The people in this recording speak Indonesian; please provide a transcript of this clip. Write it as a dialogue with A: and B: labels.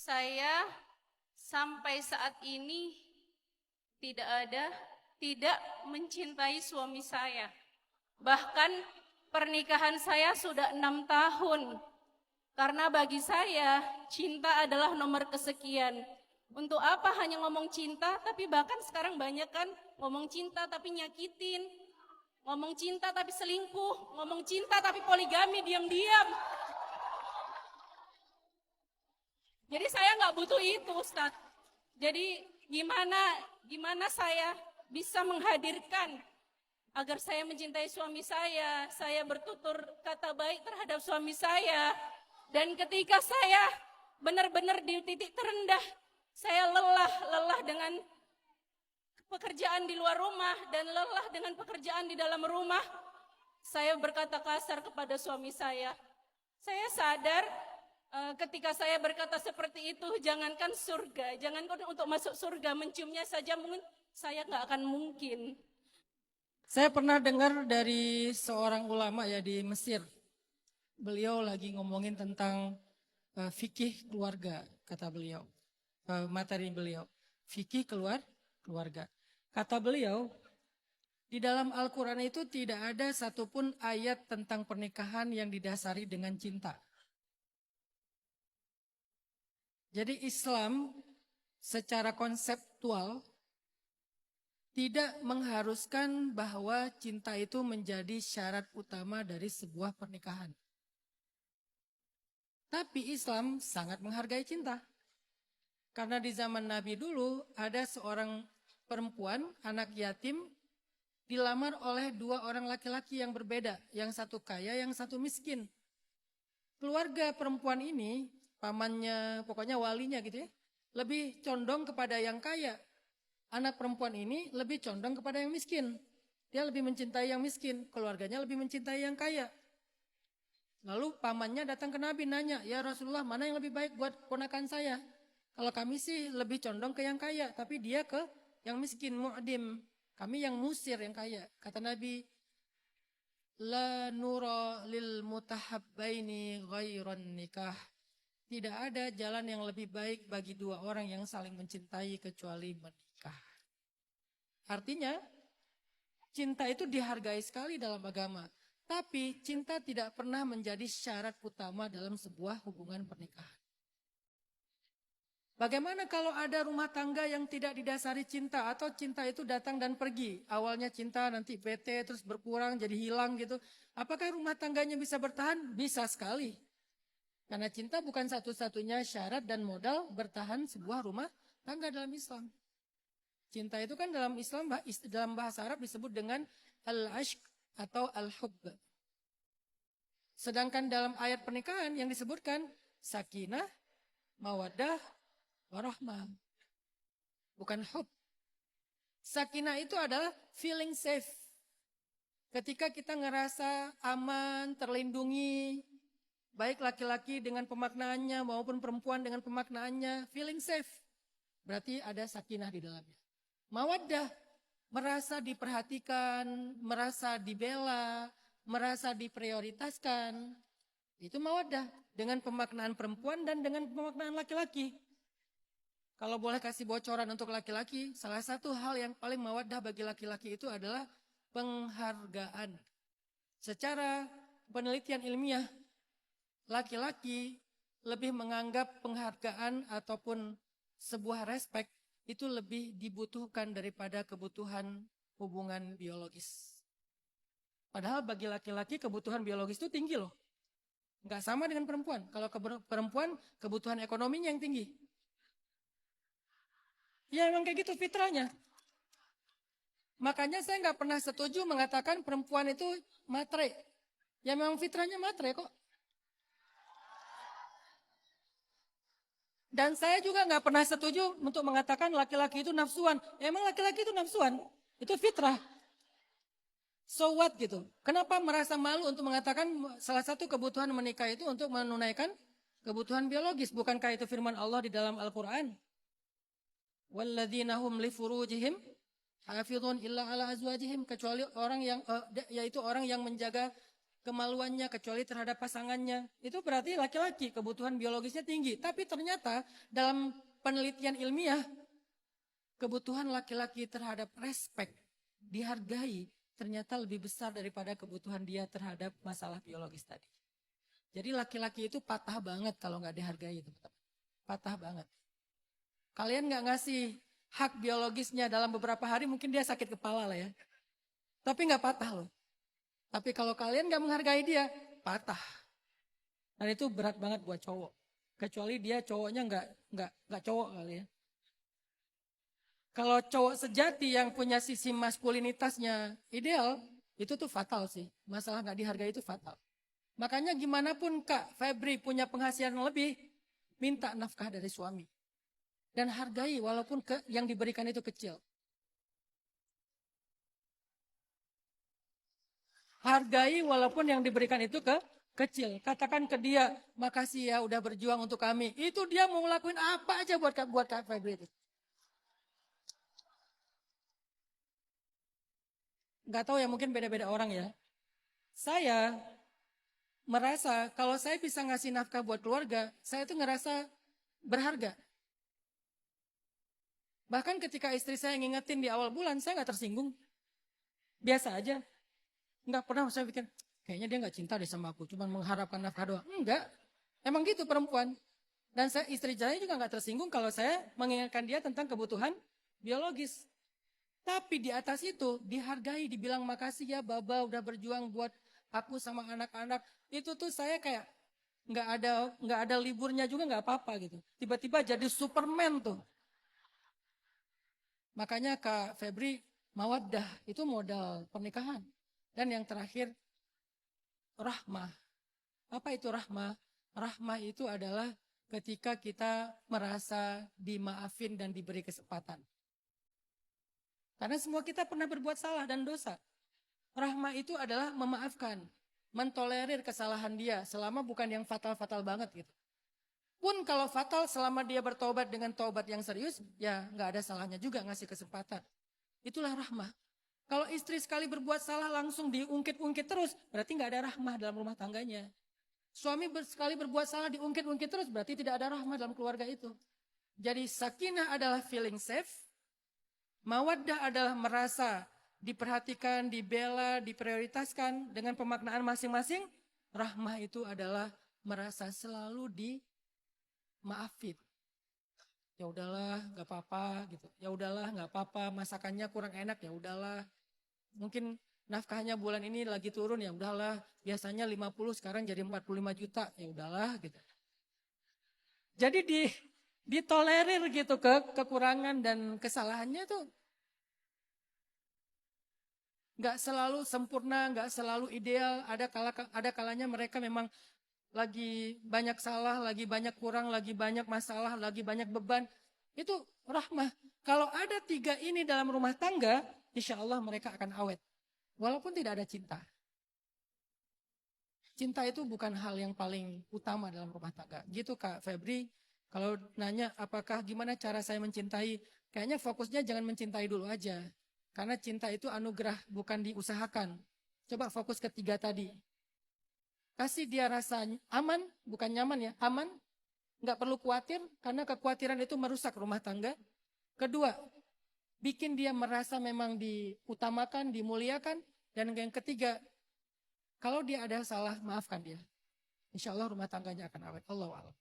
A: Saya sampai saat ini tidak mencintai suami saya. Bahkan pernikahan saya sudah 6 tahun. Karena bagi saya cinta adalah nomor kesekian. Untuk apa hanya ngomong cinta, tapi bahkan sekarang banyak kan ngomong cinta tapi nyakitin, ngomong cinta tapi selingkuh, ngomong cinta tapi poligami diam-diam. Jadi saya nggak butuh itu, Ustaz. Jadi gimana saya bisa menghadirkan agar saya mencintai suami saya bertutur kata baik terhadap suami saya. Dan ketika saya benar-benar di titik terendah, saya lelah dengan pekerjaan di luar rumah dan lelah dengan pekerjaan di dalam rumah, saya berkata kasar kepada suami saya. Saya sadar ketika saya berkata seperti itu, jangankan untuk masuk surga, menciumnya saja mungkin saya nggak akan mungkin.
B: Saya pernah dengar dari seorang ulama ya di Mesir. Beliau lagi ngomongin tentang fikih keluarga, kata beliau. Materi beliau, fikih keluarga. Kata beliau, di dalam Al-Quran itu tidak ada satupun ayat tentang pernikahan yang didasari dengan cinta. Jadi Islam secara konseptual tidak mengharuskan bahwa cinta itu menjadi syarat utama dari sebuah pernikahan. Tapi Islam sangat menghargai cinta. Karena di zaman Nabi dulu ada seorang perempuan, anak yatim, dilamar oleh 2 orang laki-laki yang berbeda. Yang satu kaya, yang satu miskin. Keluarga perempuan ini, pamannya, pokoknya walinya gitu ya, lebih condong kepada yang kaya. Anak perempuan ini lebih condong kepada yang miskin. Dia lebih mencintai yang miskin, keluarganya lebih mencintai yang kaya. Lalu pamannya datang ke Nabi nanya, ya Rasulullah, mana yang lebih baik buat ponakan saya? Kalau kami sih lebih condong ke yang kaya, tapi dia ke yang miskin, mu'dim. Kami yang musir yang kaya. Kata Nabi, la nura lil mutahabbaini ghairan nikah. Tidak ada jalan yang lebih baik bagi 2 orang yang saling mencintai kecuali menikah. Artinya, cinta itu dihargai sekali dalam agama. Tapi cinta tidak pernah menjadi syarat utama dalam sebuah hubungan pernikahan. Bagaimana kalau ada rumah tangga yang tidak didasari cinta atau cinta itu datang dan pergi? Awalnya cinta, nanti bete, terus berkurang, jadi hilang gitu. Apakah rumah tangganya bisa bertahan? Bisa sekali. Karena cinta bukan satu-satunya syarat dan modal bertahan sebuah rumah tangga dalam Islam. Cinta itu kan dalam Islam, dalam bahasa Arab disebut dengan al-ashq atau al-hubb. Sedangkan dalam ayat pernikahan yang disebutkan sakinah, mawaddah, warahmah. Bukan hub. Sakinah itu adalah feeling safe. Ketika kita ngerasa aman, terlindungi, baik laki-laki dengan pemaknaannya maupun perempuan dengan pemaknaannya, feeling safe. Berarti ada sakinah di dalamnya. Mawaddah, merasa diperhatikan, merasa dibela, merasa diprioritaskan. Itu mawaddah dengan pemaknaan perempuan dan dengan pemaknaan laki-laki. Kalau boleh kasih bocoran untuk laki-laki, salah satu hal yang paling mawaddah bagi laki-laki itu adalah penghargaan. Secara penelitian ilmiah, laki-laki lebih menganggap penghargaan ataupun sebuah respek itu lebih dibutuhkan daripada kebutuhan hubungan biologis. Padahal bagi laki-laki kebutuhan biologis itu tinggi loh. Nggak sama dengan perempuan. Kalau perempuan kebutuhan ekonominya yang tinggi. Ya memang kayak gitu fitrahnya. Makanya saya nggak pernah setuju mengatakan perempuan itu matre. Ya memang fitrahnya matre kok. Dan saya juga nggak pernah setuju untuk mengatakan laki-laki itu nafsuan. Emang laki-laki itu nafsuan? Itu fitrah. So what gitu? Kenapa merasa malu untuk mengatakan salah satu kebutuhan menikah itu untuk menunaikan kebutuhan biologis? Bukankah itu firman Allah di dalam Al-Quran? Walladzina hum li furujihim hafidhun illa ala azwajihim, kecuali orang yang yaitu orang yang menjaga kemaluannya, kecuali terhadap pasangannya. Itu berarti laki-laki kebutuhan biologisnya tinggi. Tapi ternyata dalam penelitian ilmiah, kebutuhan laki-laki terhadap respect, dihargai, ternyata lebih besar daripada kebutuhan dia terhadap masalah biologis tadi. Jadi laki-laki itu patah banget kalau nggak dihargai. Patah banget. Kalian nggak ngasih hak biologisnya dalam beberapa hari, mungkin dia sakit kepala lah ya. Tapi nggak patah loh. Tapi kalau kalian nggak menghargai dia, patah. Dan itu berat banget buat cowok. Kecuali dia cowoknya nggak cowok kali ya. Kalau cowok sejati yang punya sisi maskulinitasnya ideal, itu tuh fatal sih. Masalah nggak dihargai itu fatal. Makanya gimana pun Kak Febri punya penghasilan lebih, minta nafkah dari suami. Dan hargai walaupun yang diberikan itu kecil. Hargai walaupun yang diberikan itu kecil. Katakan ke dia, makasih ya udah berjuang untuk kami. Itu dia mau ngelakuin apa aja buat Kak Febri itu. Nggak tahu ya, mungkin beda-beda orang ya. Saya merasa kalau saya bisa ngasih nafkah buat keluarga, saya tuh ngerasa berharga. Bahkan ketika istri saya ngingetin di awal bulan, saya nggak tersinggung. Biasa aja. Nggak pernah saya pikir, kayaknya dia nggak cinta deh sama aku, cuma mengharapkan nafkah doang. Enggak, emang gitu perempuan. Dan istri saya juga nggak tersinggung kalau saya mengingatkan dia tentang kebutuhan biologis. Tapi di atas itu dihargai, dibilang makasih ya Baba udah berjuang buat aku sama anak-anak. Itu tuh saya kayak nggak ada liburnya juga nggak apa-apa gitu. Tiba-tiba jadi Superman tuh. Makanya Kak Febri, mawaddah itu modal pernikahan. Dan yang terakhir, rahmah. Apa itu rahmah? Rahmah itu adalah ketika kita merasa dimaafin dan diberi kesempatan. Karena semua kita pernah berbuat salah dan dosa. Rahmah itu adalah memaafkan, mentolerir kesalahan dia selama bukan yang fatal-fatal banget gitu. Pun kalau fatal selama dia bertobat dengan tobat yang serius, ya nggak ada salahnya juga ngasih kesempatan. Itulah rahmah. Kalau istri sekali berbuat salah langsung diungkit-ungkit terus, berarti nggak ada rahmah dalam rumah tangganya. Suami sekali berbuat salah diungkit-ungkit terus, berarti tidak ada rahmah dalam keluarga itu. Jadi sakinah adalah feeling safe, mawaddah adalah merasa diperhatikan, dibela, diprioritaskan dengan pemaknaan masing-masing. Rahmah itu adalah merasa selalu dimaafin. Ya udahlah, nggak apa-apa gitu. Ya udahlah, nggak apa-apa. Masakannya kurang enak, ya udahlah. Mungkin nafkahnya bulan ini lagi turun, ya udahlah. Biasanya 50 sekarang jadi 45 juta, ya udahlah gitu. Jadi ditolerir gitu kekurangan dan kesalahannya tuh nggak selalu sempurna, nggak selalu ideal. Ada kalanya mereka memang lagi banyak salah, lagi banyak kurang, lagi banyak masalah, lagi banyak beban. Itu rahmah. Kalau ada 3 ini dalam rumah tangga, insya Allah mereka akan awet. Walaupun tidak ada cinta. Cinta itu bukan hal yang paling utama dalam rumah tangga. Gitu Kak Febri, kalau nanya apakah gimana cara saya mencintai, kayaknya fokusnya jangan mencintai dulu aja. Karena cinta itu anugerah, bukan diusahakan. Coba fokus ke 3 tadi. Kasih dia rasa aman, bukan nyaman ya, aman. Nggak perlu khawatir, karena kekhawatiran itu merusak rumah tangga. Kedua, bikin dia merasa memang diutamakan, dimuliakan. Dan yang ketiga, kalau dia ada salah, maafkan dia. Insya Allah rumah tangganya akan awet. Allahu a'lam.